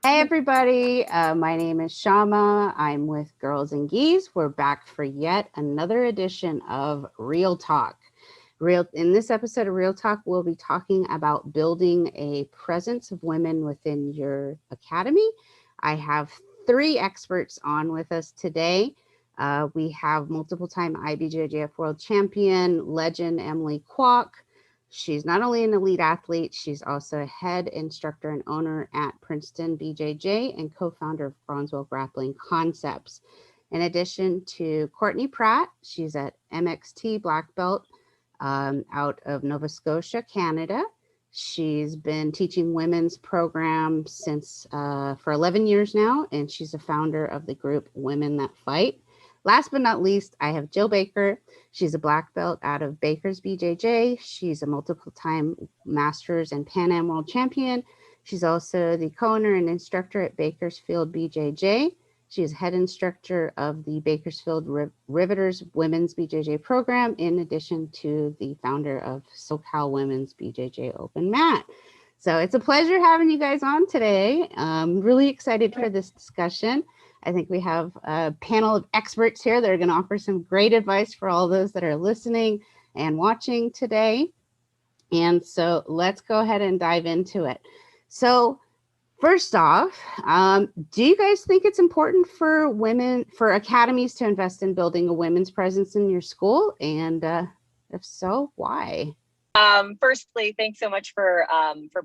Hey everybody, my name is Shama. I'm with Girls and Geese. We're back for yet another edition of Real Talk. In this episode of Real Talk, we'll be talking about building a presence of women within your academy. I have three experts on with us today. We have multiple time IBJJF World Champion, legend Emily Kwok. She's not only an elite athlete, she's also a head instructor and owner at Princeton BJJ and co-founder of Groundswell Grappling Concepts. In addition to Courtney Pratt, she's at MXT Black Belt out of Nova Scotia, Canada. She's been teaching women's programs since for 11 years now, and she's a founder of the group Women That Fight. Last but not least, I have Jill Baker. She's a black belt out of Baker's BJJ. She's a multiple-time Masters and Pan Am World Champion. She's also the co-owner and instructor at Bakersfield BJJ. She is head instructor of the Bakersfield Riveters Women's BJJ program, in addition to the founder of SoCal Women's BJJ Open Mat. So it's a pleasure having you guys on today. I'm really excited for this discussion. I think we have a panel of experts here that are going to offer some great advice for all those that are listening and watching today. And so let's go ahead and dive into it. So first off, do you guys think it's important for academies to invest in building a women's presence in your school? And if so, why? Firstly, thanks so much for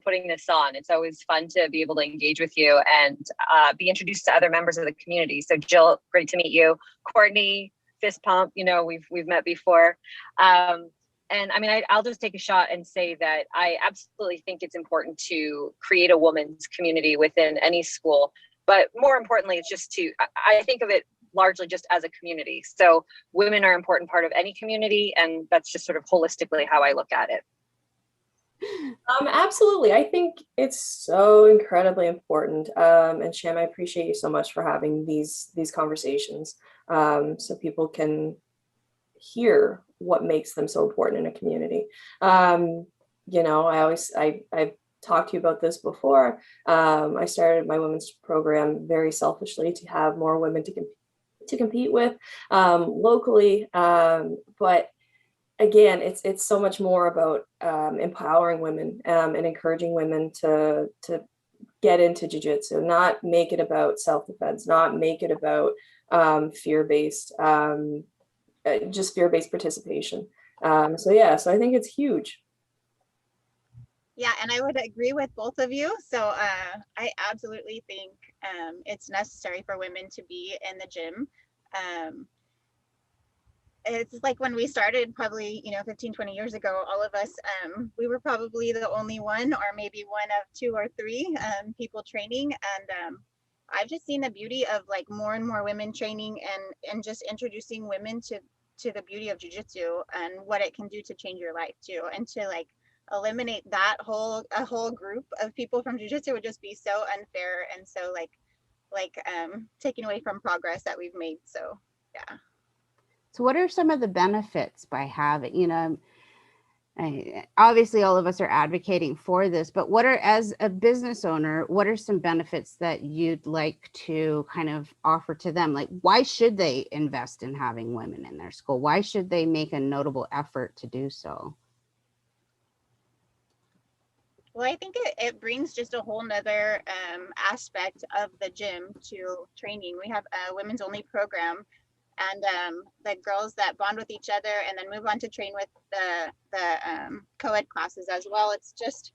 putting this on. It's always fun to be able to engage with you and be introduced to other members of the community. So Jill, great to meet you. Courtney, fist pump, we've met before. And I mean, I'll just take a shot and say that I absolutely think it's important to create a women's community within any school. But more importantly, it's just I think of it largely just as a community. So women are an important part of any community, and that's just sort of holistically how I look at it. Absolutely. I think it's so incredibly important. And Sham, I appreciate you so much for having these conversations so people can hear what makes them so important in a community. I've talked to you about this before. I started my women's program very selfishly to have more women to compete with locally. But again, it's so much more about empowering women and encouraging women to get into jiu-jitsu, not make it about self-defense, not make it about fear-based, just fear-based participation. So I think it's huge. Yeah, and I would agree with both of you. So I absolutely think it's necessary for women to be in the gym. It's like when we started probably, 15, 20 years ago, all of us, we were probably the only one or maybe one of two or three people training. And I've just seen the beauty of like more and more women training and just introducing women to the beauty of jiu-jitsu and what it can do to change your life too. And to like eliminate a whole group of people from jiu-jitsu would just be so unfair and so like taking away from progress that we've made. So yeah. So what are some of the benefits by having, obviously all of us are advocating for this, but as a business owner, what are some benefits that you'd like to kind of offer to them? Like, why should they invest in having women in their school? Why should they make a notable effort to do so? Well, I think it brings just a whole nother aspect of the gym to training. We have a women's only program, and the girls that bond with each other and then move on to train with the co-ed classes as well. It's just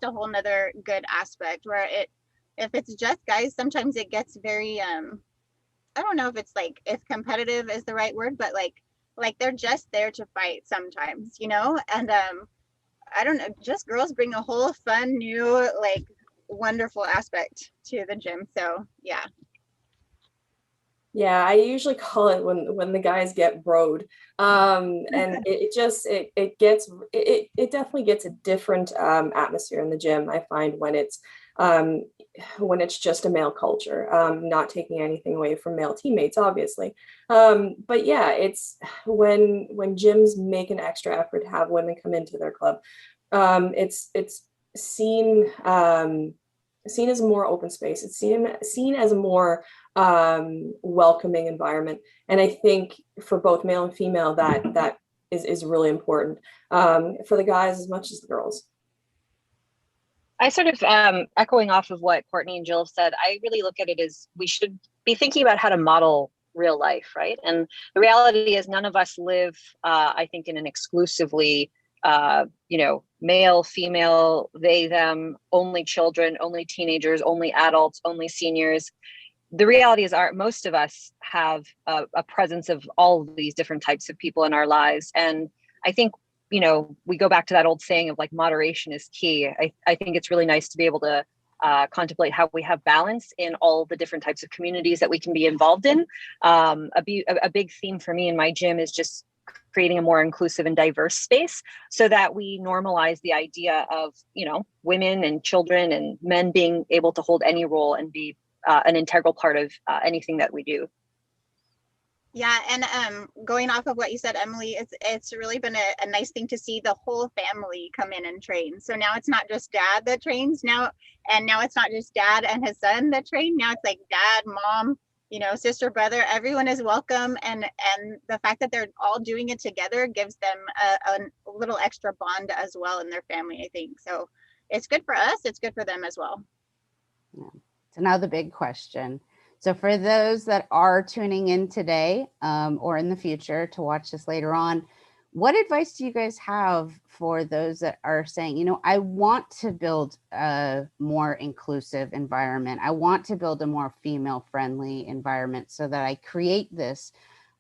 a whole nother good aspect where if it's just guys, sometimes it gets very I don't know if competitive is the right word, but like they're just there to fight sometimes, and I don't know, just girls bring a whole fun, new, like wonderful aspect to the gym. So yeah. Yeah, I usually call it when the guys get broed, and it definitely gets a different atmosphere in the gym. I find when it's just a male culture, not taking anything away from male teammates, obviously, but yeah, it's when gyms make an extra effort to have women come into their club, it's seen seen as a more open space. It's seen as a more welcoming environment. And I think for both male and female, that is really important, for the guys as much as the girls. I sort of echoing off of what Courtney and Jill have said, I really look at it as we should be thinking about how to model real life, right? And the reality is none of us live, I think, in an exclusively, male, female, they, them, only children, only teenagers, only adults, only seniors. The reality is most of us have a presence of all of these different types of people in our lives. And I think, we go back to that old saying of like moderation is key. I think it's really nice to be able to contemplate how we have balance in all the different types of communities that we can be involved in. A big theme for me in my gym is just creating a more inclusive and diverse space so that we normalize the idea of, women and children and men being able to hold any role and be an integral part of anything that we do. Yeah, and going off of what you said, Emily, it's really been a nice thing to see the whole family come in and train. So now it's not just dad that trains now, and now it's not just dad and his son that train. Now it's like dad, mom, sister, brother, everyone is welcome. And the fact that they're all doing it together gives them a little extra bond as well in their family, I think. So it's good for us, it's good for them as well. Yeah. So now the big question. So for those that are tuning in today or in the future to watch this later on, what advice do you guys have for those that are saying, I want to build a more inclusive environment. I want to build a more female friendly environment so that I create this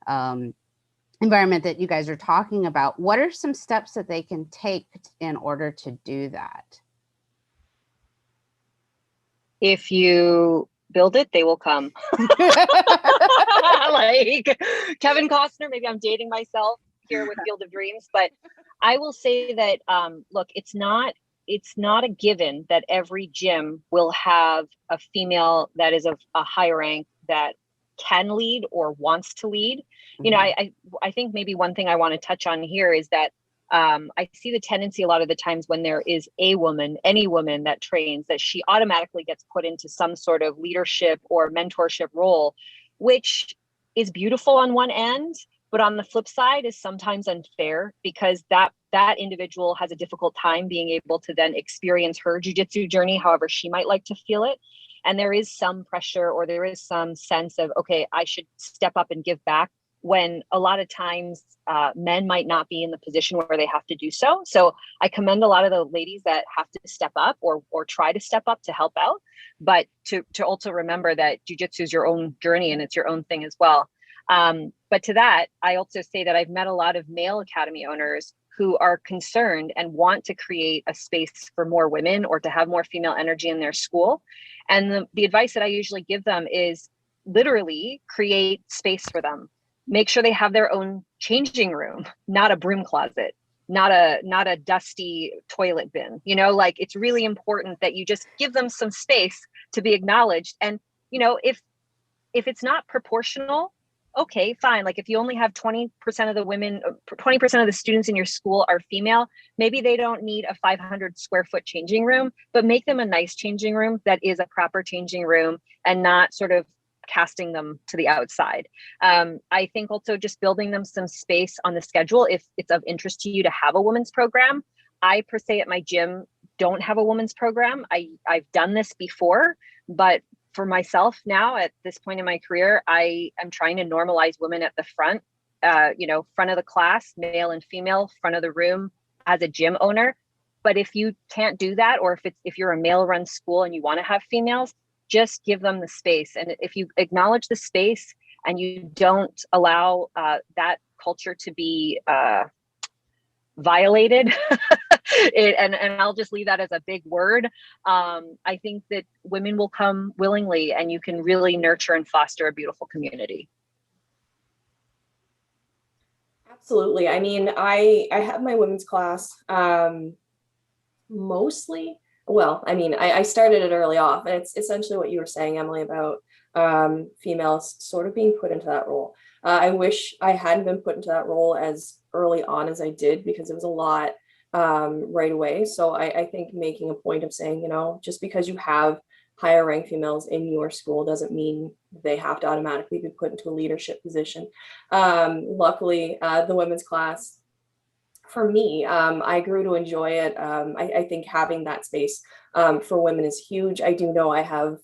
environment that you guys are talking about. What are some steps that they can take in order to do that? If you build it, they will come. Like Kevin Costner, maybe I'm dating myself here with Field of Dreams, but I will say that, look, it's not a given that every gym will have a female that is of a high rank that can lead or wants to lead. Mm-hmm. I think maybe one thing I want to touch on here is that I see the tendency a lot of the times when there is a woman, any woman that trains, that she automatically gets put into some sort of leadership or mentorship role, which is beautiful on one end, but on the flip side is sometimes unfair because that individual has a difficult time being able to then experience her jiu-jitsu journey however she might like to feel it. And there is some pressure or there is some sense of, okay, I should step up and give back, when a lot of times men might not be in the position where they have to do so. So I commend a lot of the ladies that have to step up or try to step up to help out, but to also remember that jiu-jitsu is your own journey and it's your own thing as well. But to that, I also say that I've met a lot of male academy owners who are concerned and want to create a space for more women or to have more female energy in their school. And the advice that I usually give them is literally create space for them. Make sure they have their own changing room, not a broom closet, not a dusty toilet bin. It's really important that you just give them some space to be acknowledged. And, if it's not proportional, okay, fine. Like if you only have 20% of the women, 20% of the students in your school are female, maybe they don't need a 500 square foot changing room, but make them a nice changing room that is a proper changing room and not sort of casting them to the outside. I think also just building them some space on the schedule. If it's of interest to you to have a women's program, I per se at my gym don't have a women's program. I've done this before, but for myself now at this point in my career, I am trying to normalize women at the front, front of the class, male and female, front of the room as a gym owner. But if you can't do that, or if you're a male run school and you want to have females, just give them the space. And if you acknowledge the space and you don't allow that culture to be violated, and I'll just leave that as a big word, I think that women will come willingly and you can really nurture and foster a beautiful community. Absolutely. I mean, I have my women's class mostly. Well, I mean, I started it early off, and it's essentially what you were saying, Emily, about females sort of being put into that role. I wish I hadn't been put into that role as early on as I did, because it was a lot right away. So I think making a point of saying, just because you have higher ranked females in your school doesn't mean they have to automatically be put into a leadership position. Luckily, the women's class, for me, I grew to enjoy it. I think having that space for women is huge. I do know I have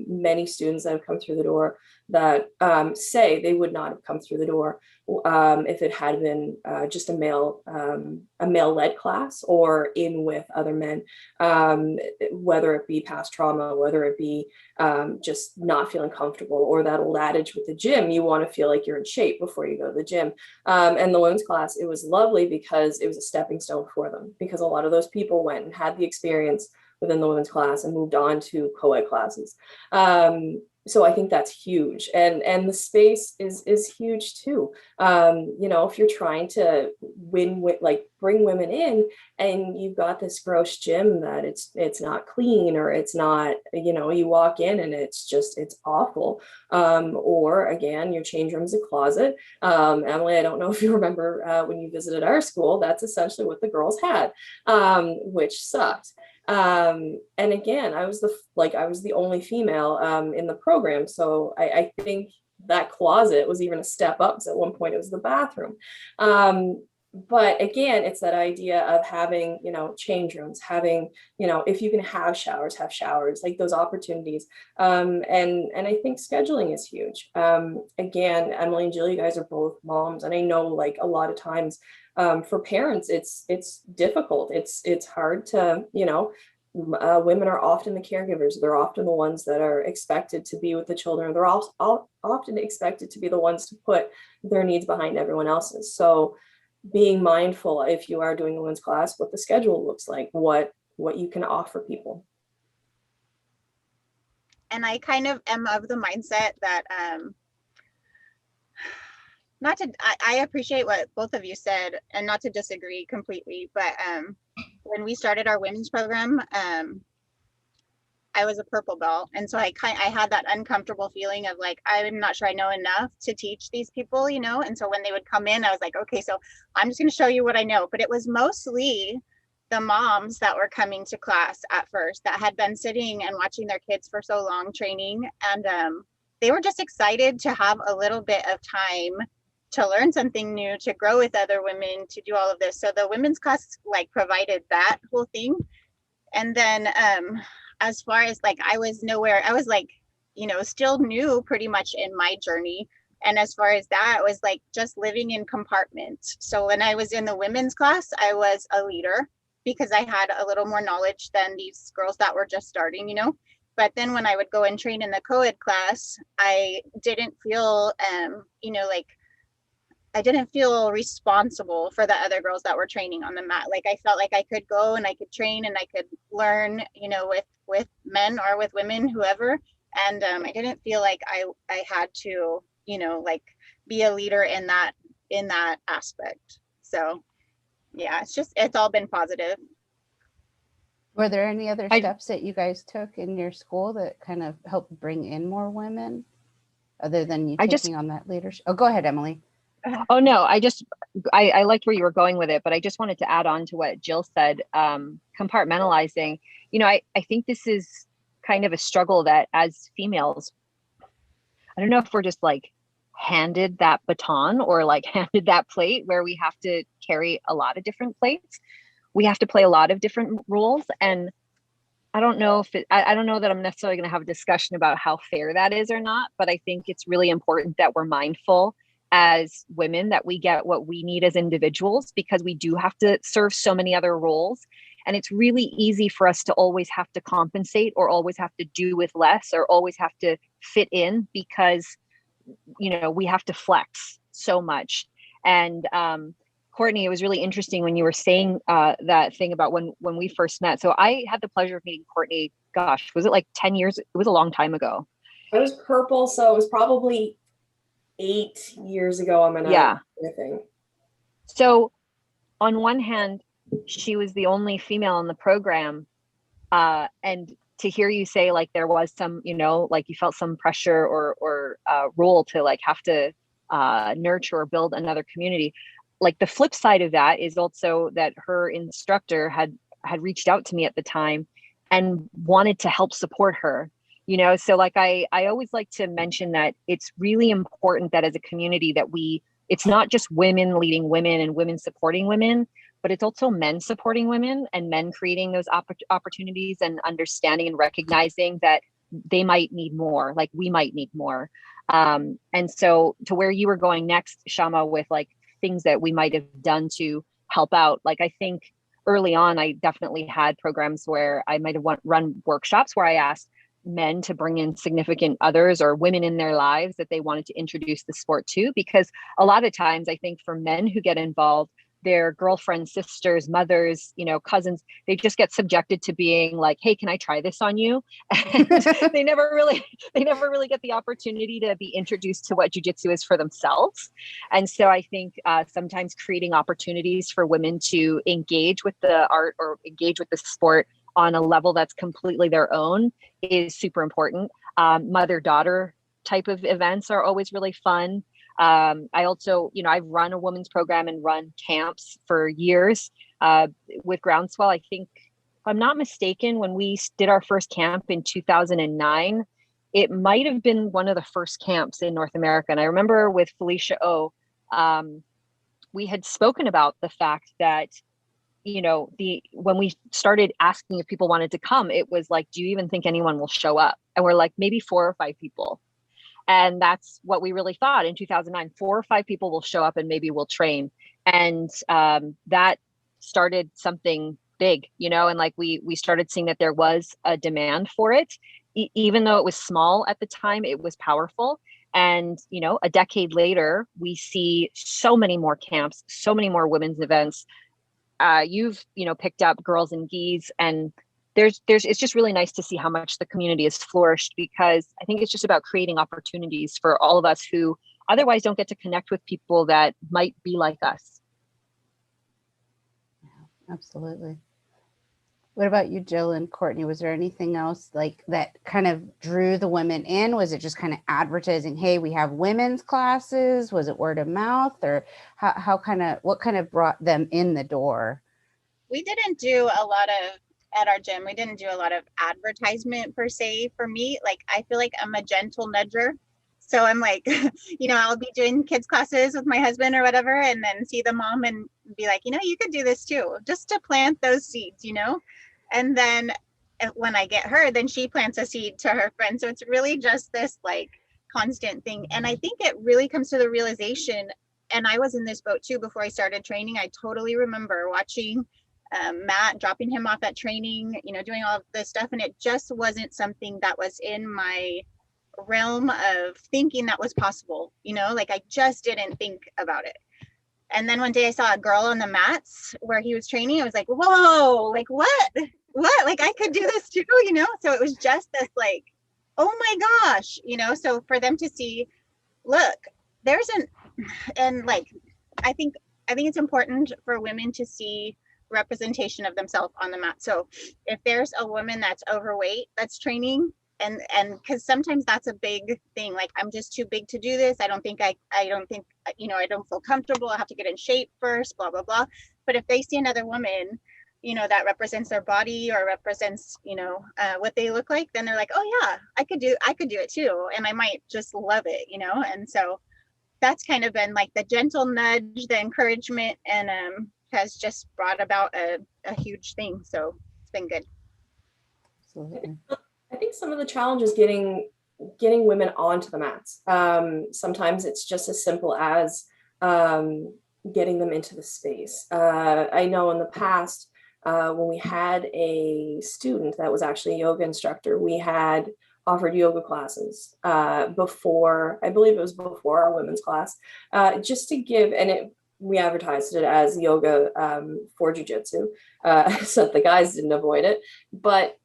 many students that have come through the door that say they would not have come through the door if it had been just a male-led class or in with other men, whether it be past trauma, whether it be just not feeling comfortable, or that old adage with the gym, you want to feel like you're in shape before you go to the gym. And the women's class, it was lovely because it was a stepping stone for them, because a lot of those people went and had the experience within the women's class and moved on to co-ed classes. So I think that's huge. And the space is huge too. You know, if you're trying to bring women in and you've got this gross gym that it's not clean, or it's not, you know, you walk in and it's awful. Or again, your change room's a closet. Emily, I don't know if you remember when you visited our school, that's essentially what the girls had, which sucked. And again, I was the only female in the program. So I think that closet was even a step up, because at one point it was the bathroom. But again, it's that idea of having, you know, change rooms, having, you know, if you can have showers, like those opportunities. And I think scheduling is huge. Again, Emily and Jill, you guys are both moms, and I know like a lot of times for parents, it's difficult. It's hard to, you know, women are often the caregivers. They're often the ones that are expected to be with the children. They're all often expected to be the ones to put their needs behind everyone else's. So being mindful, if you are doing a women's class, what the schedule looks like, what you can offer people. And I kind of am of the mindset that I appreciate what both of you said, and not to disagree completely, but when we started our women's program, I was a purple belt, and so I had that uncomfortable feeling of like, I'm not sure I know enough to teach these people, you know. And so when they would come in, I was like, okay, so I'm just going to show you what I know. But it was mostly the moms that were coming to class at first that had been sitting and watching their kids for so long training, and they were just excited to have a little bit of time to learn something new, to grow with other women, to do all of this. So the women's class like provided that whole thing. And then as far as like, I was like, you know, still new pretty much in my journey. And as far as that, it was like just living in compartments. So when I was in the women's class, I was a leader because I had a little more knowledge than these girls that were just starting, you know. But then when I would go and train in the co-ed class, I didn't feel, you know, like, I didn't feel responsible for the other girls that were training on the mat. Like I felt like I could go and I could train and I could learn, you know, with men or with women, whoever. And I didn't feel like I had to, you know, like be a leader in that aspect. So yeah, it's all been positive. Were there any other steps that you guys took in your school that kind of helped bring in more women, other than you taking on that leadership? Oh, go ahead, Emily. Oh, no, I liked where you were going with it, but I just wanted to add on to what Jill said, compartmentalizing. You know, I think this is kind of a struggle that as females, I don't know if we're just like handed that baton or like handed that plate where we have to carry a lot of different plates. We have to play a lot of different roles. And I don't know I don't know that I'm necessarily going to have a discussion about how fair that is or not, but I think it's really important that we're mindful as women that we get what we need as individuals, because we do have to serve so many other roles. And it's really easy for us to always have to compensate, or always have to do with less, or always have to fit in, because, you know, we have to flex so much. And Courtney, it was really interesting when you were saying that thing about when we first met. So I had the pleasure of meeting Courtney, gosh, was it like 10 years? It was a long time ago. I was purple, so it was probably 8 years ago. I think. So on one hand, she was the only female in the program. And to hear you say like there was some, you know, like you felt some pressure or role to like have to nurture or build another community. Like the flip side of that is also that her instructor had reached out to me at the time and wanted to help support her. You know, so like I always like to mention that it's really important that as a community that it's not just women leading women and women supporting women, but it's also men supporting women and men creating those opportunities and understanding and recognizing that they might need more, like we might need more. And so to where you were going next, Shama, with like things that we might have done to help out, like I think early on, I definitely had programs where I might have run workshops where I asked men to bring in significant others or women in their lives that they wanted to introduce the sport to, because a lot of times I think for men who get involved, their girlfriends, sisters, mothers, you know, cousins, they just get subjected to being like, hey, can I try this on you? And they never really get the opportunity to be introduced to what jiu-jitsu is for themselves. And so I think sometimes creating opportunities for women to engage with the art or engage with the sport on a level that's completely their own is super important. Mother-daughter type of events are always really fun. I also, you know, I've run a women's program and run camps for years with Groundswell. I think, if I'm not mistaken, when we did our first camp in 2009, it might have been one of the first camps in North America. And I remember with Felicia O, we had spoken about the fact that, you know, when we started asking if people wanted to come, it was like, do you even think anyone will show up? And we're like, maybe 4 or 5 people. And that's what we really thought in 2009, 4 or 5 people will show up and maybe we'll train. And that started something big, you know, and like we started seeing that there was a demand for it. Even though it was small at the time, it was powerful. And, you know, a decade later, we see so many more camps, so many more women's events. You've, you know, picked up Girls and Gis, and it's just really nice to see how much the community has flourished, because I think it's just about creating opportunities for all of us who otherwise don't get to connect with people that might be like us. Yeah, absolutely. What about you, Jill and Courtney? Was there anything else like that kind of drew the women in? Was it just kind of advertising, hey, we have women's classes? Was it word of mouth, or what kind of brought them in the door? We didn't do a lot of, at our gym, we didn't do a lot of advertisement per se. For me, like, I feel like I'm a gentle nudger. So I'm like, you know, I'll be doing kids classes with my husband or whatever, and then see the mom and be like, you know, you could do this too, just to plant those seeds, you know? And then when I get her, then she plants a seed to her friend. So it's really just this like constant thing. And I think it really comes to the realization, and I was in this boat too before I started training. I totally remember watching Matt, dropping him off at training, you know, doing all of this stuff. And it just wasn't something that was in my realm of thinking that was possible, you know, like I just didn't think about it. And then one day I saw a girl on the mats where he was training. I was like, whoa, like what? Like I could do this too, you know? So it was just this like, oh my gosh, you know? So for them to see, look, and like, I think it's important for women to see representation of themselves on the mat. So if there's a woman that's overweight that's training, and because sometimes that's a big thing, like I'm just too big to do this, I don't think, you know, I don't feel comfortable, I have to get in shape first, blah blah blah. But if they see another woman, you know, that represents their body or represents, you know, what they look like, then they're like, oh yeah, I could do it too, and I might just love it, you know. And so that's kind of been like the gentle nudge, the encouragement, and has just brought about a huge thing. So it's been good. Absolutely. I think some of the challenge is getting women onto the mats. Sometimes it's just as simple as getting them into the space. I know in the past, when we had a student that was actually a yoga instructor, we had offered yoga classes before, I believe it was before our women's class, just to give, and we advertised it as yoga for jiu-jitsu, so the guys didn't avoid it. But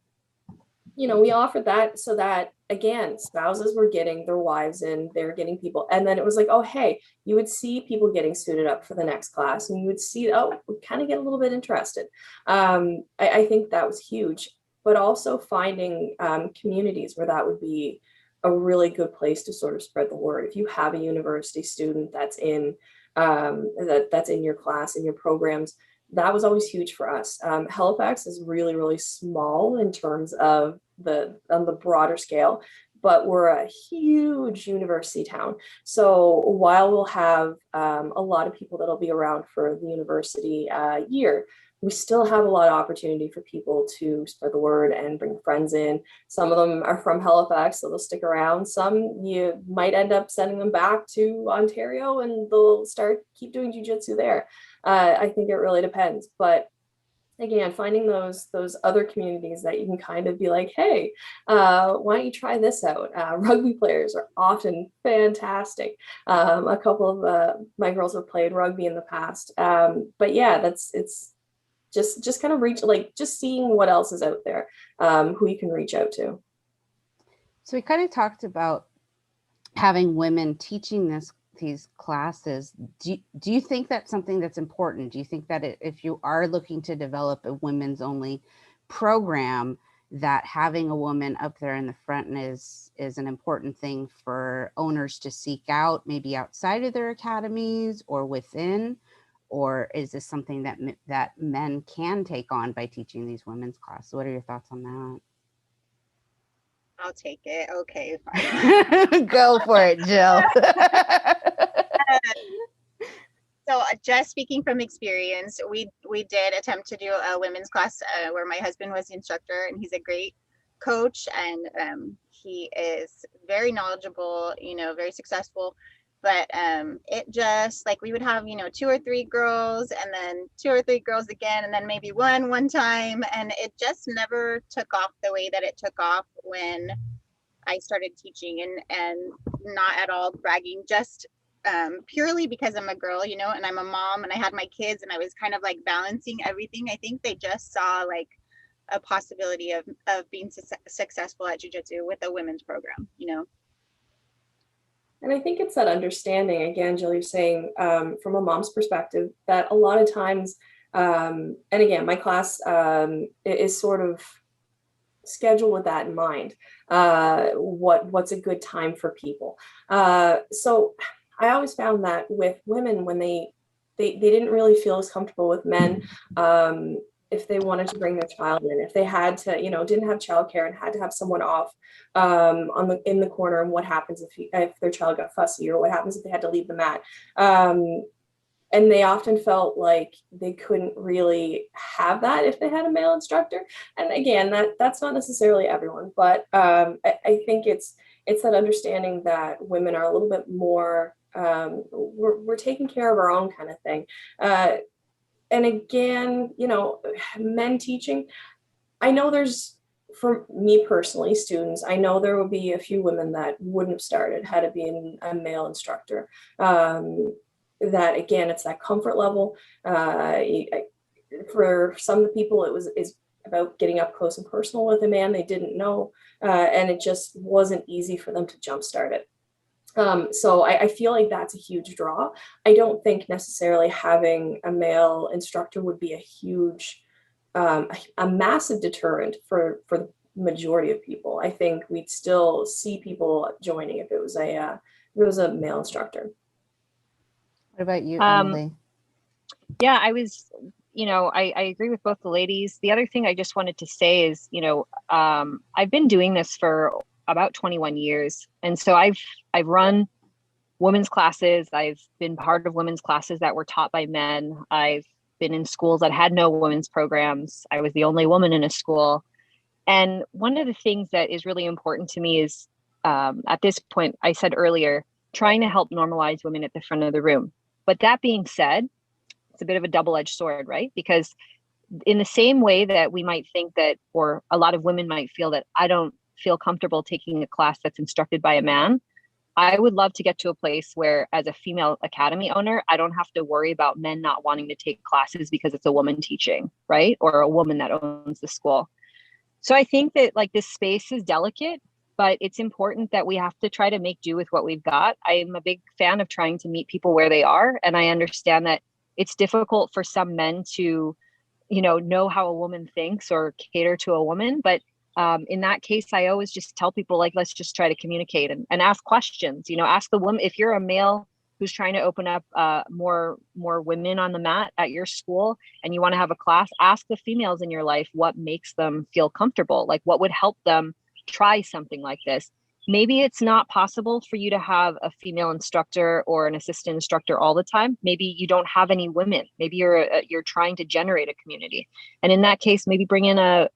you know, we offered that so that, again, spouses were getting their wives in, they're getting people. And then it was like, oh, hey, you would see people getting suited up for the next class, and you would see, oh, we kind of get a little bit interested. I think that was huge, but also finding communities where that would be a really good place to sort of spread the word. If you have a university student that's in your class, in your programs, that was always huge for us. Halifax is really, really small in terms of on the broader scale, but we're a huge university town. So while we'll have a lot of people that'll be around for the university year, we still have a lot of opportunity for people to spread the word and bring friends in. Some of them are from Halifax, so they'll stick around. Some you might end up sending them back to Ontario and they'll keep doing jiu-jitsu there. I think it really depends. But again, finding those other communities that you can kind of be like, hey, why don't you try this out? Rugby players are often fantastic. A couple of my girls have played rugby in the past. But yeah, it's just kind of just seeing what else is out there, who you can reach out to. So we kind of talked about having women teaching these classes. Do you think that's something that's important? Do you think that if you are looking to develop a women's only program, that having a woman up there in the front is an important thing for owners to seek out, maybe outside of their academies or within? Or is this something that men can take on by teaching these women's classes? What are your thoughts on that? I'll take it. Okay, fine. Go for it, Jill. So just speaking from experience, we did attempt to do a women's class where my husband was the instructor, and he's a great coach, and he is very knowledgeable, very successful. But it just like we would have 2 or 3 girls, and then 2 or 3 girls again, and then maybe one time, and it just never took off the way that it took off when I started teaching, and not at all bragging, just purely because I'm a girl, and I'm a mom, and I had my kids, and I was kind of like balancing everything. I think they just saw like a possibility of being successful at jiu-jitsu with a women's program, And I think it's that understanding, again, Jill, you're saying from a mom's perspective, that a lot of times, and again, my class is sort of scheduled with that in mind, what's a good time for people. So I always found that with women, when they didn't really feel as comfortable with men, if they wanted to bring their child in, if they had to, didn't have childcare and had to have someone off in the corner, and what happens if their child got fussy, or what happens if they had to leave the mat. And they often felt like they couldn't really have that if they had a male instructor. And again, that's not necessarily everyone, but I think it's that understanding that women are a little bit more, we're taking care of our own kind of thing. And again, men teaching, I know there's, for me personally, students, I know there will be a few women that wouldn't have started had it been a male instructor. That again, it's that comfort level. For some of the people, is about getting up close and personal with a man they didn't know, and it just wasn't easy for them to jumpstart it. So I feel like that's a huge draw. I don't think necessarily having a male instructor would be a huge, a massive deterrent for the majority of people. I think we'd still see people joining if it was a male instructor. What about you, Emily? Yeah, I agree with both the ladies. The other thing I just wanted to say is, I've been doing this for about 21 years. And so I've run women's classes. I've been part of women's classes that were taught by men. I've been in schools that had no women's programs. I was the only woman in a school. And one of the things that is really important to me is, at this point, I said earlier, trying to help normalize women at the front of the room. But that being said, it's a bit of a double-edged sword, right? Because in the same way that we might think that, or a lot of women might feel that I don't feel comfortable taking a class that's instructed by a man, I would love to get to a place where, as a female academy owner, I don't have to worry about men not wanting to take classes because it's a woman teaching, right? Or a woman that owns the school. So I think that like this space is delicate, but it's important that we have to try to make do with what we've got. I'm a big fan of trying to meet people where they are. And I understand that it's difficult for some men to, know how a woman thinks or cater to a woman. But in that case, I always just tell people, like, let's just try to communicate and ask questions, ask the woman, if you're a male who's trying to open up more women on the mat at your school, and you want to have a class, ask the females in your life what makes them feel comfortable, like what would help them try something like this. Maybe it's not possible for you to have a female instructor or an assistant instructor all the time. Maybe you don't have any women. Maybe you're trying to generate a community, and in that case, maybe bring in a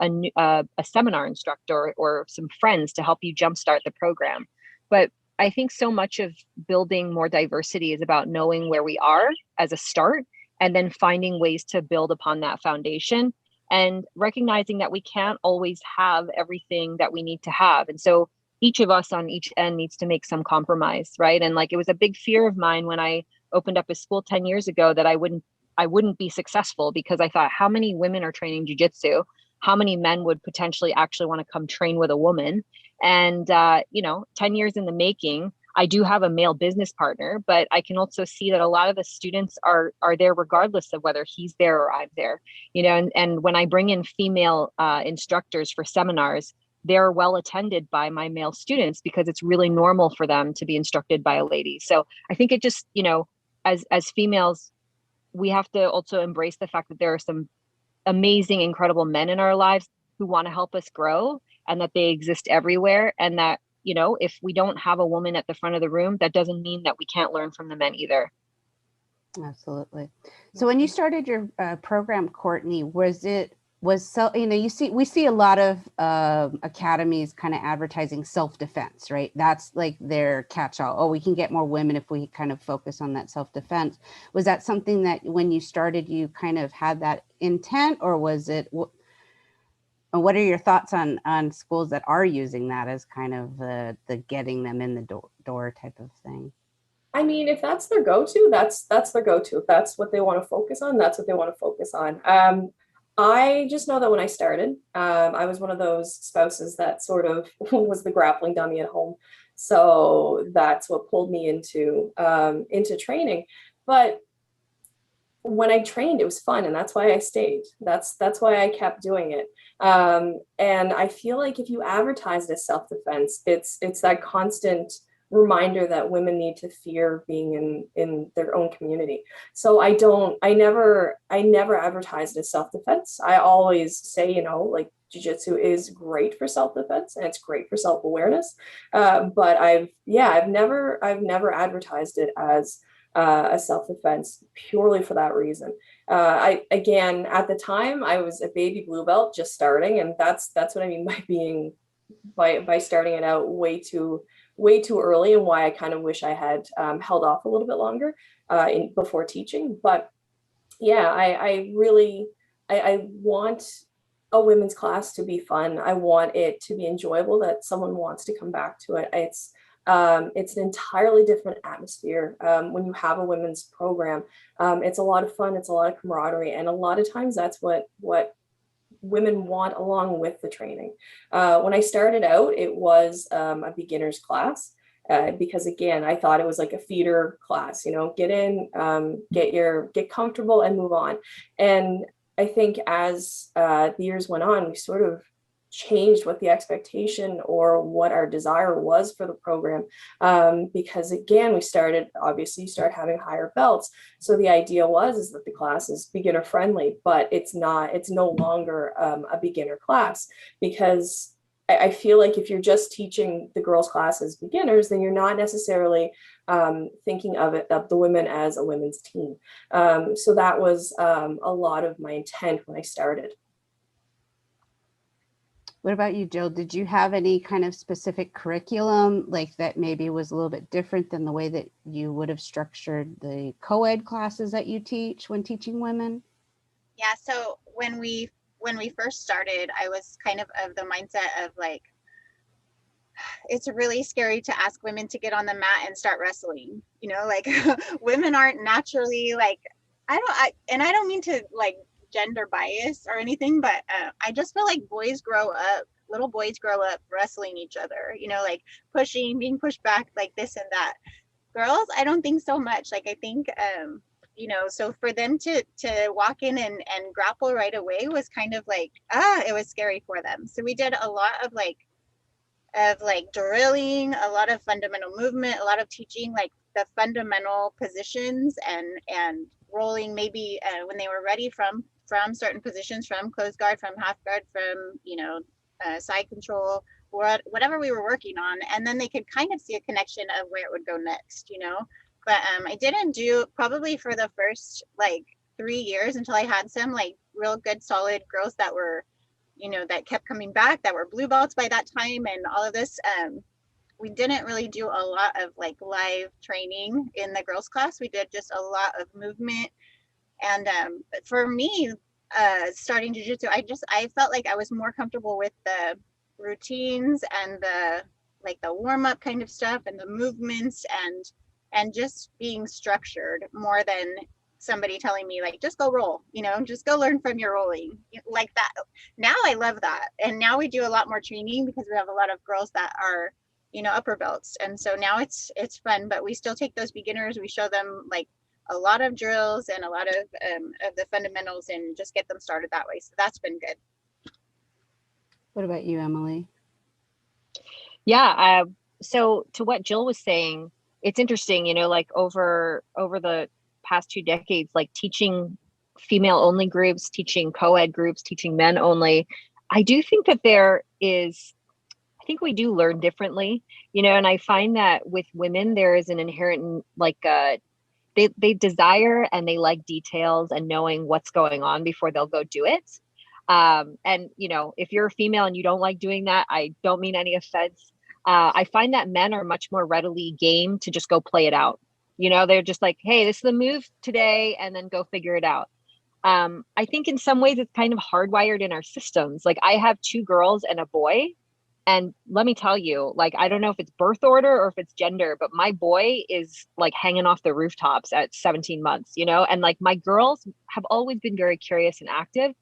seminar instructor or some friends to help you jumpstart the program. But I think so much of building more diversity is about knowing where we are as a start, and then finding ways to build upon that foundation, and recognizing that we can't always have everything that we need to have. And so each of us on each end needs to make some compromise, right? And like, it was a big fear of mine when I opened up a school 10 years ago that I wouldn't be successful, because I thought, how many women are training jiu-jitsu? How many men would potentially actually want to come train with a woman? And, 10 years in the making, I do have a male business partner, but I can also see that a lot of the students are there regardless of whether he's there or I'm there, and when I bring in female instructors for seminars, they're well attended by my male students because it's really normal for them to be instructed by a lady. So I think it just, as females, we have to also embrace the fact that there are some amazing, incredible men in our lives who want to help us grow, and that they exist everywhere. And that, if we don't have a woman at the front of the room, that doesn't mean that we can't learn from the men either. Absolutely. So when you started your program, Courtney, we see a lot of academies kind of advertising self-defense, right? That's like their catch-all. Oh, we can get more women if we kind of focus on that self-defense. Was that something that when you started, you kind of had that intent, or was it? What are your thoughts on schools that are using that as kind of the getting them in the door type of thing? I mean, if that's their go-to, that's their go-to. If that's what they want to focus on, that's what they want to focus on. I just know that when I started, I was one of those spouses that sort of was the grappling dummy at home. So that's what pulled me into training. But when I trained, it was fun, and that's why I stayed. That's why I kept doing it. And I feel like if you advertise it as self-defense, it's that constant reminder that women need to fear being in their own community. So I never advertise it as self-defense. I always say, like, jiu-jitsu is great for self-defense and it's great for self-awareness. But I've never advertised it as a self-defense purely for that reason. At the time, I was a baby blue belt just starting, and that's what I mean by starting it out way too early, and why I kind of wish I had held off a little bit longer before teaching. But yeah, I want a women's class to be fun. I want it to be enjoyable, that someone wants to come back to it. It's an entirely different atmosphere when you have a women's program. It's a lot of fun. It's a lot of camaraderie, and a lot of times that's what women want along with the training. When I started out, it was a beginner's class because, again, I thought it was like a feeder class. Get in, get comfortable, and move on. And I think as the years went on, we sort of changed what the expectation or what our desire was for the program, because, again, you start having higher belts. So the idea is that the class is beginner friendly, but it's no longer a beginner class, because I feel like if you're just teaching the girls' class as beginners, then you're not necessarily thinking of the women as a women's team. So that was a lot of my intent when I started. What about you, Jill? Did you have any kind of specific curriculum like that maybe was a little bit different than the way that you would have structured the co-ed classes that you teach when teaching women? Yeah, so when we first started, I was kind of the mindset of like, it's really scary to ask women to get on the mat and start wrestling. Like women aren't naturally like, I don't mean to like gender bias or anything, but I just feel like little boys grow up wrestling each other, like pushing, being pushed back, like this and that. Girls, I don't think so much. Like, I think, so for them to walk in and grapple right away was kind of like, it was scary for them. So we did a lot of like of like drilling, a lot of fundamental movement, a lot of teaching like the fundamental positions and rolling maybe when they were ready from certain positions, from closed guard, from half guard, from side control, or whatever we were working on, and then they could kind of see a connection of where it would go next, But I didn't do probably for the first like 3 years until I had some like real good solid girls that were, that kept coming back, that were blue belts by that time, and all of this. We didn't really do a lot of like live training in the girls class. We did just a lot of movement. And for me, starting jiu-jitsu, I felt like I was more comfortable with the routines and the warm-up kind of stuff and the movements and just being structured more than somebody telling me like, just go roll, just go learn from your rolling like that. Now I love that. And now we do a lot more training because we have a lot of girls that are, upper belts. And so now it's fun, but we still take those beginners. We show them like a lot of drills and a lot of the fundamentals and just get them started that way. So that's been good. What about you, Emily? Yeah. So to what Jill was saying, it's interesting, like over the past 2 decades, like teaching female only groups, teaching co-ed groups, teaching men only. I do think that I think we do learn differently, and I find that with women, there is an inherent, like, they desire and they like details and knowing what's going on before they'll go do it. And, if you're a female and you don't like doing that, I don't mean any offense. I find that men are much more readily game to just go play it out. They're just like, hey, this is the move today, and then go figure it out. I think in some ways it's kind of hardwired in our systems. Like I have 2 girls and a boy. And let me tell you, like, I don't know if it's birth order or if it's gender, but my boy is like hanging off the rooftops at 17 months, and like my girls have always been very curious and active,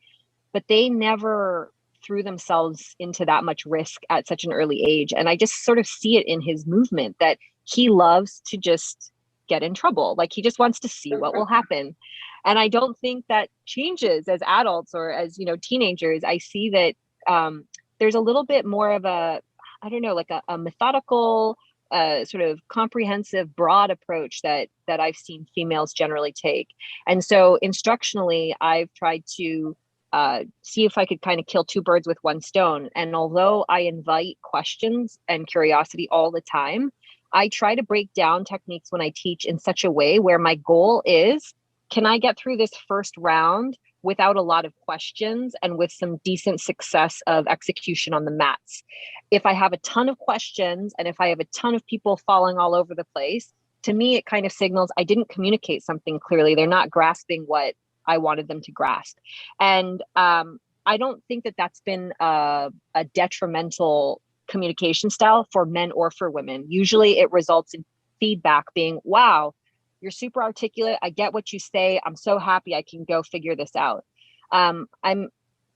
but they never threw themselves into that much risk at such an early age. And I just sort of see it in his movement that he loves to just get in trouble. Like he just wants to see what will happen. And I don't think that changes as adults or as, teenagers. I see that, there's a little bit more of a, I don't know, like a methodical, sort of comprehensive, broad approach that I've seen females generally take. And so instructionally, I've tried to see if I could kind of kill 2 birds with 1 stone. And although I invite questions and curiosity all the time, I try to break down techniques when I teach in such a way where my goal is, can I get through this first round without a lot of questions and with some decent success of execution on the mats? If I have a ton of questions and if I have a ton of people falling all over the place, to me, it kind of signals I didn't communicate something clearly. They're not grasping what I wanted them to grasp. And I don't think that that's been a detrimental communication style for men or for women. Usually it results in feedback being, wow, you're super articulate. I get what you say. I'm so happy I can go figure this out. And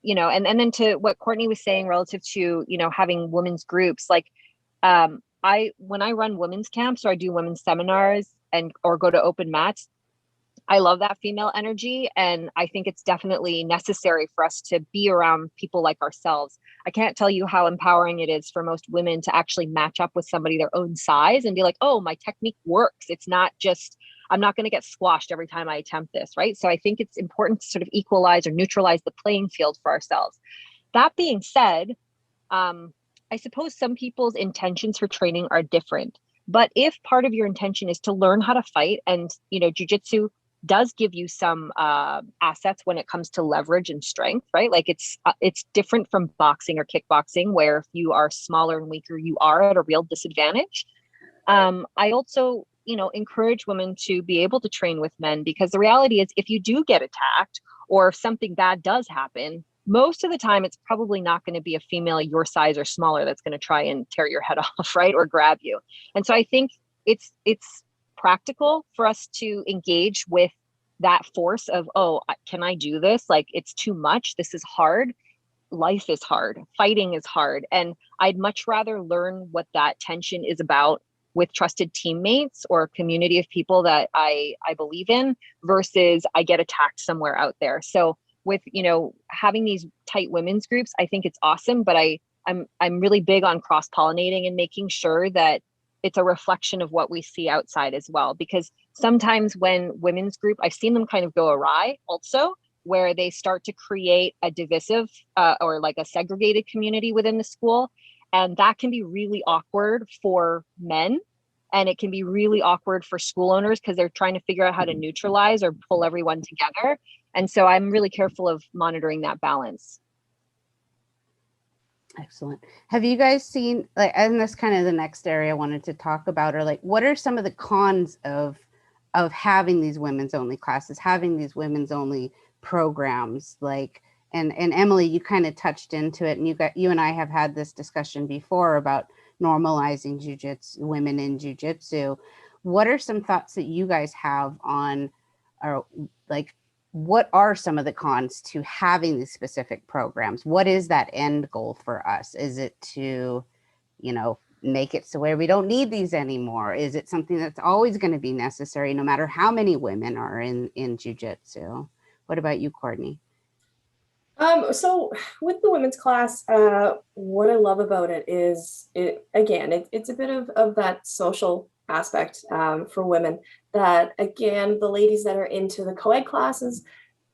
then to what Courtney was saying relative to, having women's groups, like when I run women's camps or I do women's seminars or go to open mats, I love that female energy. And I think it's definitely necessary for us to be around people like ourselves. I can't tell you how empowering it is for most women to actually match up with somebody their own size and be like, oh, my technique works. It's not just, I'm not going to get squashed every time I attempt this, right? So I think it's important to sort of equalize or neutralize the playing field for ourselves. That being said, I suppose some people's intentions for training are different. But if part of your intention is to learn how to fight, and jiu-jitsu does give you some assets when it comes to leverage and strength, right? Like it's different from boxing or kickboxing, where if you are smaller and weaker, you are at a real disadvantage. I also, encourage women to be able to train with men, because the reality is if you do get attacked or if something bad does happen, most of the time it's probably not going to be a female your size or smaller that's going to try and tear your head off, right? Or grab you. And so I think it's practical for us to engage with that force of, oh, can I do this? Like, it's too much. This is hard. Life is hard. Fighting is hard. And I'd much rather learn what that tension is about with trusted teammates or a community of people that I believe in, versus I get attacked somewhere out there. So with, having these tight women's groups, I think it's awesome, but I I'm really big on cross-pollinating and making sure that it's a reflection of what we see outside as well. Because sometimes when women's group, I've seen them kind of go awry also, where they start to create a divisive or like a segregated community within the school. And that can be really awkward for men. And it can be really awkward for school owners because they're trying to figure out how to neutralize or pull everyone together. And so I'm really careful of monitoring that balance. Excellent. Have you guys seen, like, and that's kind of the next area I wanted to talk about, or like, what are some of the cons of having these women's only classes, having these women's only programs? Like, and Emily, you kind of touched into it, and you and I have had this discussion before about normalizing jujitsu, women in jujitsu. What are some thoughts that you guys have on, or like, what are some of the cons to having these specific programs? What is that end goal for us? Is it to, you know, make it so where we don't need these anymore? Is it something that's always going to be necessary no matter how many women are in jiu-jitsu? What about you, Courtney? So with the women's class, what I love about it is it's a bit of that social aspect for women, that again, the ladies that are into the co-ed classes,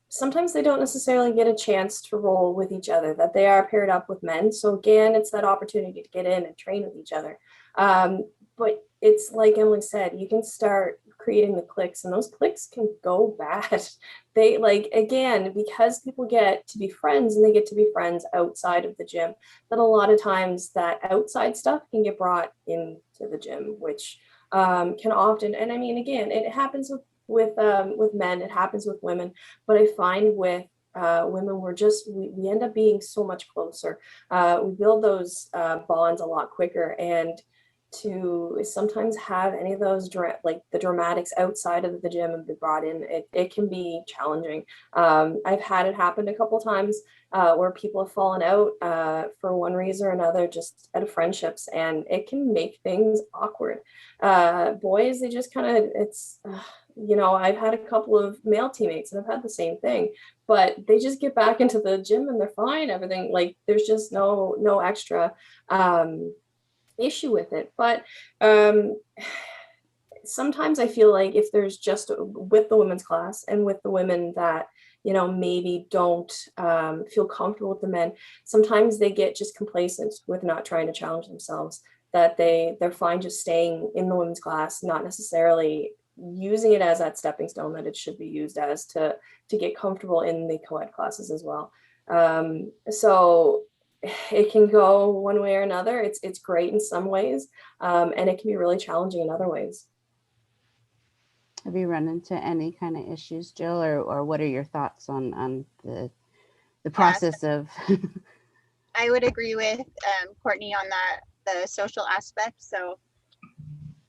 sometimes they don't necessarily get a chance to roll with each other, that they are paired up with men. So again, it's that opportunity to get in and train with each other. But it's like Emily said, you can start creating the cliques, and those cliques can go bad. They, like, again, because people get to be friends and they get to be friends outside of the gym, that a lot of times that outside stuff can get brought into the gym, which can often, and I mean, again, it happens with men, it happens with women, but I find with women, we end up being so much closer. We build those bonds a lot quicker, and to sometimes have any of those like the dramatics outside of the gym and be brought in, it can be challenging. I've had it happen a couple times where people have fallen out for one reason or another, just out of friendships, and it can make things awkward. Boys, they just kind of, you know, I've had a couple of male teammates and I've had the same thing, but they just get back into the gym and they're fine. Everything, like, there's just no extra issue with it. But sometimes I feel like if there's just with the women's class and with the women that, you know, maybe don't feel comfortable with the men, sometimes they get just complacent with not trying to challenge themselves, that they're fine just staying in the women's class, not necessarily using it as that stepping stone that it should be used as to get comfortable in the co-ed classes as well. So it can go one way or another. It's great in some ways, and it can be really challenging in other ways. Have you run into any kind of issues, Jill, or what are your thoughts on the process of? I would agree with Courtney on that, the social aspect. So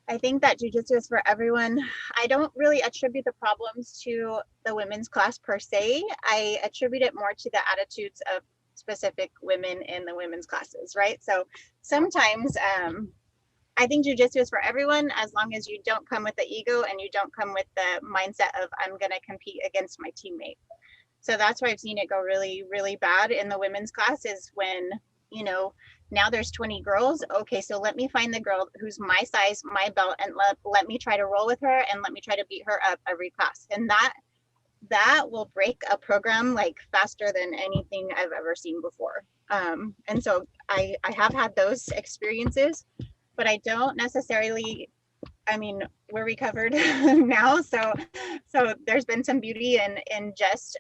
I think that jiu-jitsu is for everyone. I don't really attribute the problems to the women's class per se. I attribute it more to the attitudes of specific women in the women's classes, right? So sometimes I think jiu-jitsu is for everyone, as long as you don't come with the ego and you don't come with the mindset of I'm gonna compete against my teammate. So that's why I've seen it go really, really bad in the women's class, is when, you know, now there's 20 girls. Okay, so let me find the girl who's my size, my belt, and let me try to roll with her and let me try to beat her up every class. And that will break a program like faster than anything I've ever seen before. And so I have had those experiences, but I don't necessarily, I mean, we're recovered now. So there's been some beauty in just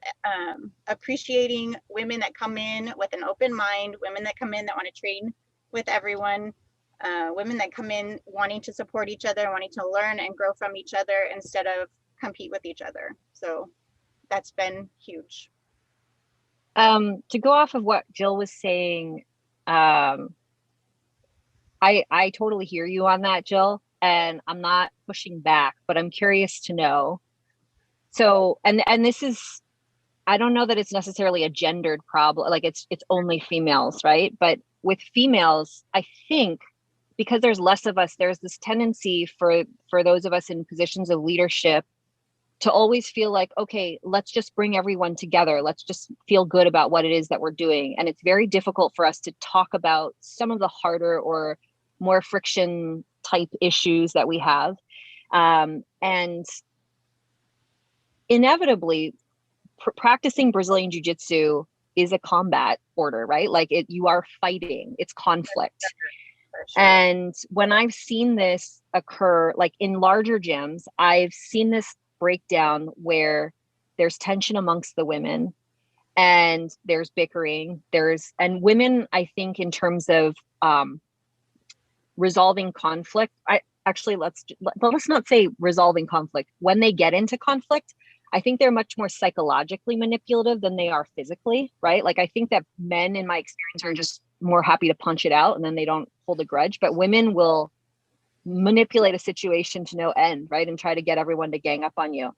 appreciating women that come in with an open mind, women that come in that want to train with everyone, women that come in wanting to support each other, wanting to learn and grow from each other instead of compete with each other. So that's been huge. To go off of what Jill was saying, I totally hear you on that, Jill, and I'm not pushing back, but I'm curious to know. So, and this is, I don't know that it's necessarily a gendered problem, like it's only females, right? But with females, I think because there's less of us, there's this tendency for those of us in positions of leadership to always feel like, okay, let's just bring everyone together. Let's just feel good about what it is that we're doing. And it's very difficult for us to talk about some of the harder or more friction type issues that we have. And inevitably, practicing Brazilian Jiu-Jitsu is a combat order, right? Like you are fighting, it's conflict. Sure. And when I've seen this occur, like in larger gyms, I've seen this breakdown where there's tension amongst the women and there's bickering. And women, I think in terms of resolving conflict, let's not say resolving conflict. When they get into conflict, I think they're much more psychologically manipulative than they are physically, right? Like I think that men, in my experience, are just more happy to punch it out and then they don't hold a grudge. But women will manipulate a situation to no end, right? And try to get everyone to gang up on you.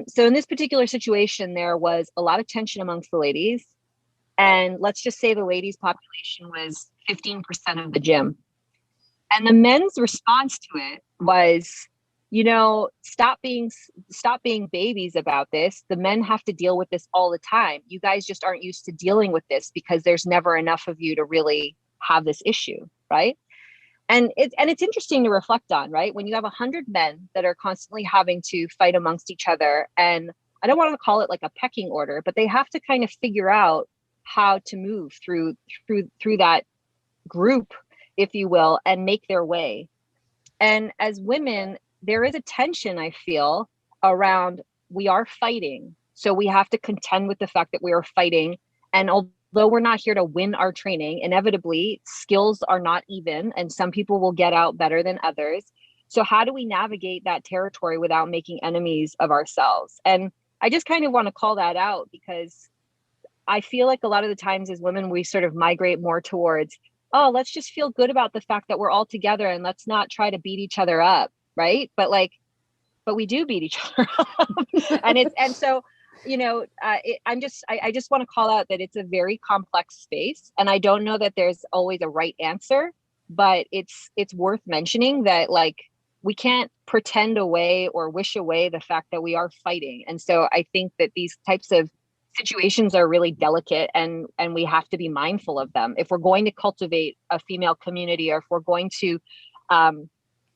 So in this particular situation, there was a lot of tension amongst the ladies. And let's just say the ladies' population was 15% of the gym. And the men's response to it was, stop being babies about this. The men have to deal with this all the time. You guys just aren't used to dealing with this because there's never enough of you to really have this issue, right? And it's interesting to reflect on, right? When you have 100 men that are constantly having to fight amongst each other, and I don't want to call it like a pecking order, but they have to kind of figure out how to move through that group, if you will, and make their way. And as women, there is a tension, I feel, around we are fighting. So we have to contend with the fact that we are fighting. And although we're not here to win our training, inevitably skills are not even, and some people will get out better than others. So how do we navigate that territory without making enemies of ourselves? And I just kind of want to call that out because I feel like a lot of the times as women, we sort of migrate more towards, oh, let's just feel good about the fact that we're all together and let's not try to beat each other up. Right. But we do beat each other up. I just want to call out that it's a very complex space. And I don't know that there's always a right answer, but it's worth mentioning that we can't pretend away or wish away the fact that we are fighting. And so I think that these types of situations are really delicate and we have to be mindful of them. If we're going to cultivate a female community, or if we're going to,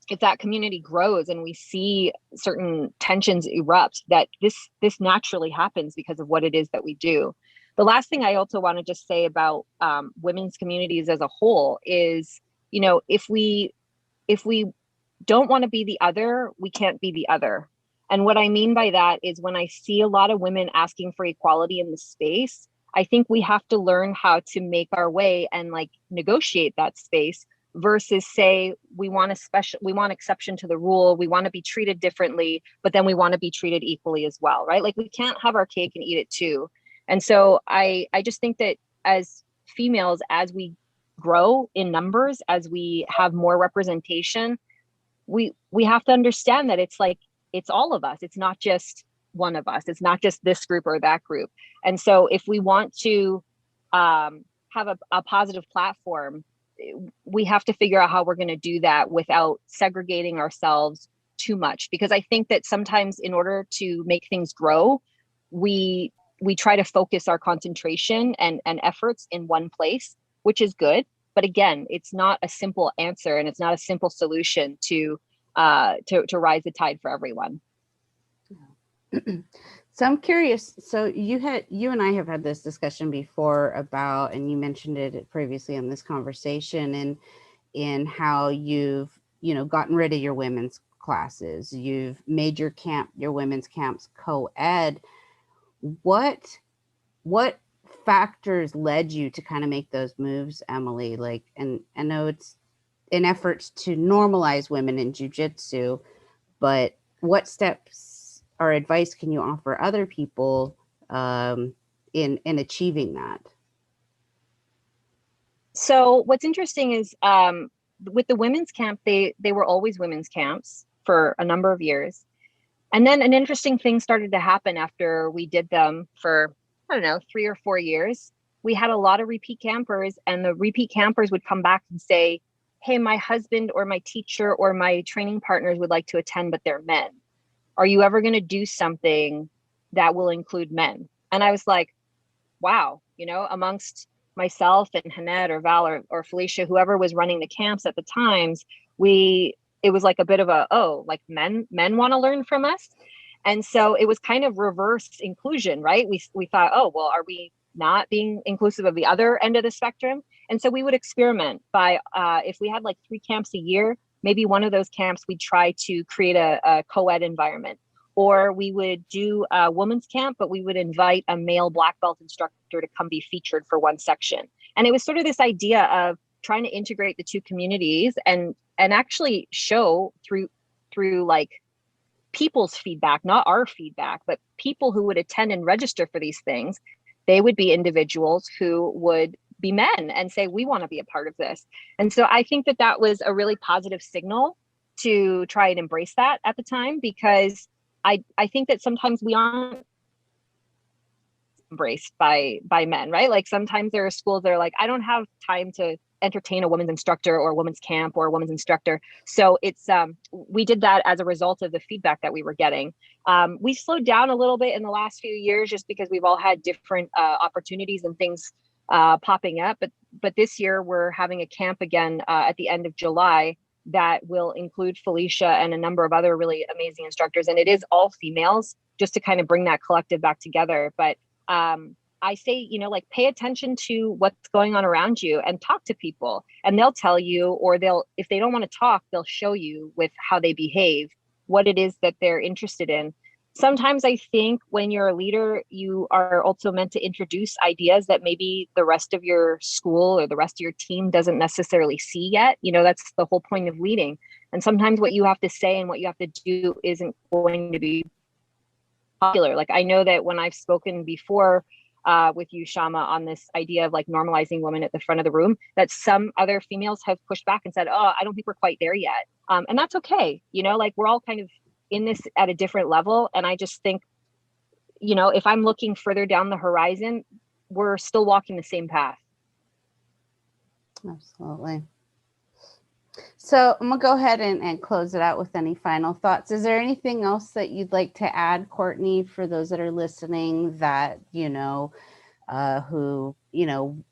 if that community grows and we see certain tensions erupt, that this naturally happens because of what it is that we do. The last thing I also want to just say about women's communities as a whole is, if we don't want to be the other, we can't be the other. And what I mean by that is when I see a lot of women asking for equality in the space, I think we have to learn how to make our way and negotiate that space versus say, we want exception to the rule. We want to be treated differently, but then we want to be treated equally as well, right? We can't have our cake and eat it too. And so I just think that as females, as we grow in numbers, as we have more representation, we have to understand that it's all of us. It's not just one of us. It's not just this group or that group. And so if we want to have a positive platform, we have to figure out how we're going to do that without segregating ourselves too much. Because I think that sometimes in order to make things grow, we try to focus our concentration and efforts in one place, which is good. But again, it's not a simple answer and it's not a simple solution to rise the tide for everyone. So I'm curious. So you and I have had this discussion before about, and you mentioned it previously in this conversation, and in how you've gotten rid of your women's classes. You've made your women's camps co-ed. What factors led you to kind of make those moves, Emily? And I know it's in efforts to normalize women in jiu-jitsu, but what steps or advice can you offer other people in achieving that? So what's interesting is with the women's camp, they were always women's camps for a number of years. And then an interesting thing started to happen after we did them for, 3 or 4 years. We had a lot of repeat campers, and the repeat campers would come back and say, hey, my husband or my teacher or my training partners would like to attend, but they're men. are you ever going to do something that will include men? And I was like, wow, you know, amongst myself and Hanette or Val or Felicia, whoever was running the camps at the times, it was like a bit of a, oh, like men want to learn from us. And so it was kind of reverse inclusion, right? We thought, oh, well, are we not being inclusive of the other end of the spectrum? And so we would experiment by, if we had like 3 camps a year, maybe one of those camps, we'd try to create a co-ed environment. Or we would do a women's camp, but we would invite a male black belt instructor to come be featured for one section. And it was sort of this idea of trying to integrate the two communities and actually show through like people's feedback, not our feedback, but people who would attend and register for these things. They would be individuals who would be men and say, we want to be a part of this. And so I think that was a really positive signal to try and embrace that at the time, because I think that sometimes we aren't embraced by men, right? Like sometimes there are schools that are like, I don't have time to entertain a women's instructor or a women's camp or a women's instructor. So it's we did that as a result of the feedback that we were getting. We slowed down a little bit in the last few years just because we've all had different opportunities and things popping up. But this year we're having a camp again at the end of July that will include Felicia and a number of other really amazing instructors. And it is all females, just to kind of bring that collective back together. But I say, you know, like pay attention to what's going on around you and talk to people, and they'll tell you, or if they don't want to talk, they'll show you with how they behave, what it is that they're interested in. Sometimes I think when you're a leader, you are also meant to introduce ideas that maybe the rest of your school or the rest of your team doesn't necessarily see yet. You know, that's the whole point of leading. And sometimes what you have to say and what you have to do isn't going to be popular. Like I know that when I've spoken before with you, Shama, on this idea of like normalizing women at the front of the room, that some other females have pushed back and said, oh, I don't think we're quite there yet. And that's okay. You know, like we're all kind of in this at a different level. And I just think, you know, if I'm looking further down the horizon, we're still walking the same path. Absolutely. So I'm gonna go ahead and close it out with any final thoughts. Is there anything else that you'd like to add, Courtney, for those that are listening that, you know, who, you know,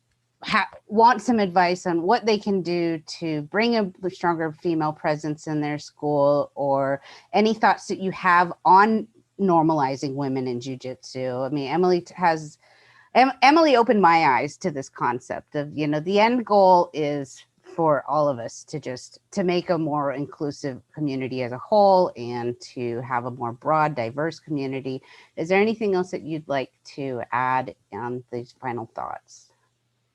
want some advice on what they can do to bring a stronger female presence in their school, or any thoughts that you have on normalizing women in jiu-jitsu? I mean, Emily opened my eyes to this concept of, you know, the end goal is for all of us to make a more inclusive community as a whole and to have a more broad, diverse community. Is there anything else that you'd like to add on these final thoughts?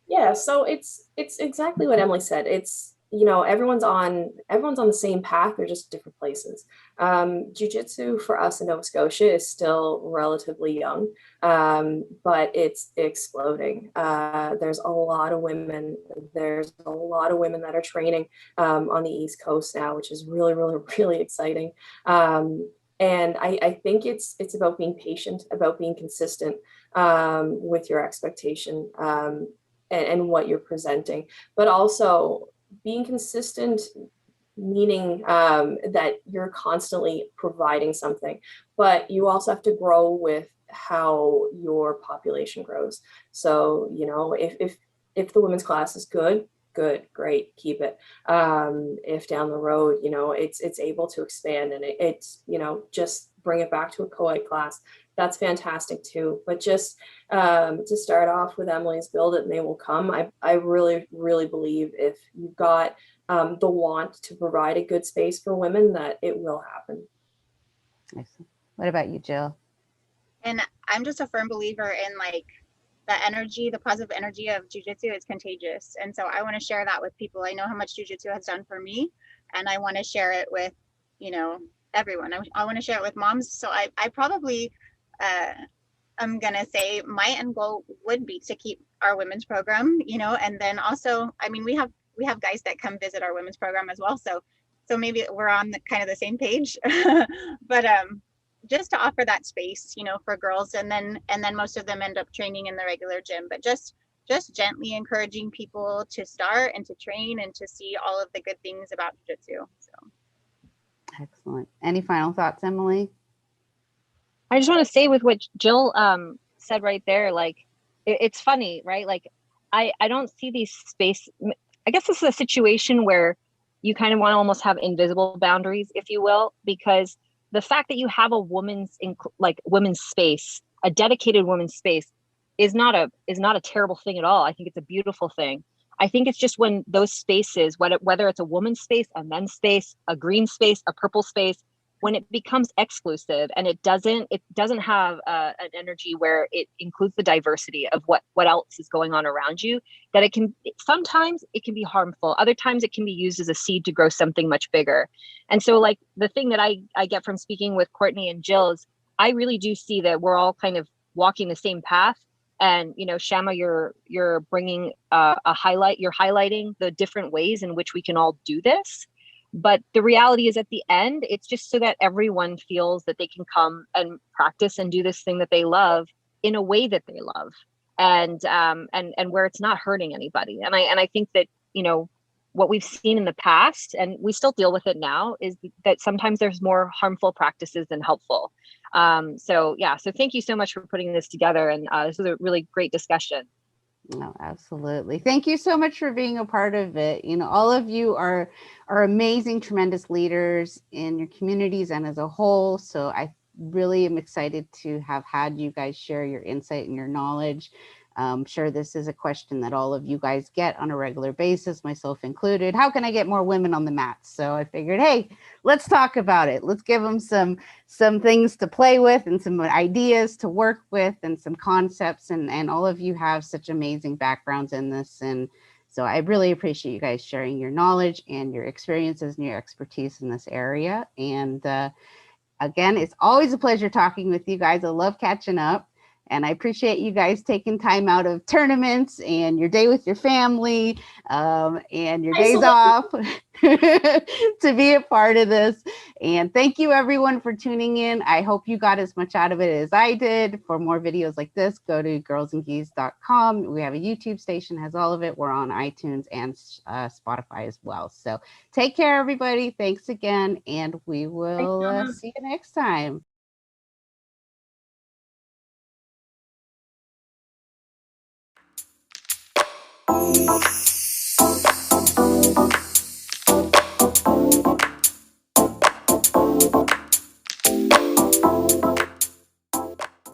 Yeah, so it's exactly what Emily said. It's, you know, everyone's on the same path. They're just different places. Jiu-jitsu for us in Nova Scotia is still relatively young, but it's exploding. There's a lot of women. There's a lot of women that are training on the East Coast now, which is really, really, really exciting. And I think it's about being patient, about being consistent with your expectation and what you're presenting, but also being consistent, meaning that you're constantly providing something, but you also have to grow with how your population grows. So, you know, if the women's class is good, great, keep it. If down the road, you know, it's able to expand and it's, you know, just bring it back to a co-ed class, that's fantastic too. But just to start off with Emily's build it and they will come. I really, really believe if you've got the want to provide a good space for women, that it will happen. Excellent. What about you, Jill? And I'm just a firm believer in like the energy, the positive energy of jiu-jitsu is contagious. And so I want to share that with people. I know how much jiu-jitsu has done for me, and I want to share it with, you know, everyone. I want to share it with moms. So I probably, I'm going to say my end goal would be to keep our women's program, you know, and then also, I mean, we have guys that come visit our women's program as well. So maybe we're on kind of the same page, but just to offer that space, you know, for girls, and then most of them end up training in the regular gym, but just gently encouraging people to start and to train and to see all of the good things about jiu-jitsu. So. Excellent. Any final thoughts, Emily? I just want to say with what Jill said right there, like it's funny, right? Like I don't see these space. I guess this is a situation where you kind of want to almost have invisible boundaries, if you will, because the fact that you have a women's space, a dedicated women's space, is not a terrible thing at all. I think it's a beautiful thing. I think it's just when those spaces, whether it's a woman's space, a men's space, a green space, a purple space, when it becomes exclusive and it doesn't have an energy where it includes the diversity of what else is going on around you, that sometimes it can be harmful. Other times it can be used as a seed to grow something much bigger. And so like the thing that I get from speaking with Courtney and Jill is I really do see that we're all kind of walking the same path. And, you know, Shama, you're bringing you're highlighting the different ways in which we can all do this. But the reality is at the end, it's just so that everyone feels that they can come and practice and do this thing that they love in a way that they love, and where it's not hurting anybody. And I think that, you know, what we've seen in the past, and we still deal with it now, is that sometimes there's more harmful practices than helpful. So thank you so much for putting this together. And this was a really great discussion. No, absolutely. Thank you so much for being a part of it. You know, all of you are amazing, tremendous leaders in your communities and as a whole. So I really am excited to have had you guys share your insight and your knowledge. I'm sure this is a question that all of you guys get on a regular basis, myself included. How can I get more women on the mat? So I figured, hey, let's talk about it. Let's give them some things to play with and some ideas to work with and some concepts. And all of you have such amazing backgrounds in this. And so I really appreciate you guys sharing your knowledge and your experiences and your expertise in this area. And again, it's always a pleasure talking with you guys. I love catching up. And I appreciate you guys taking time out of tournaments and your day with your family and your days off to be a part of this. And thank you everyone for tuning in. I hope you got as much out of it as I did. For more videos like this, go to girlsandgeese.com. We have a YouTube station, has all of it. We're on iTunes and Spotify as well. So take care, everybody. Thanks again. And we will see you next time.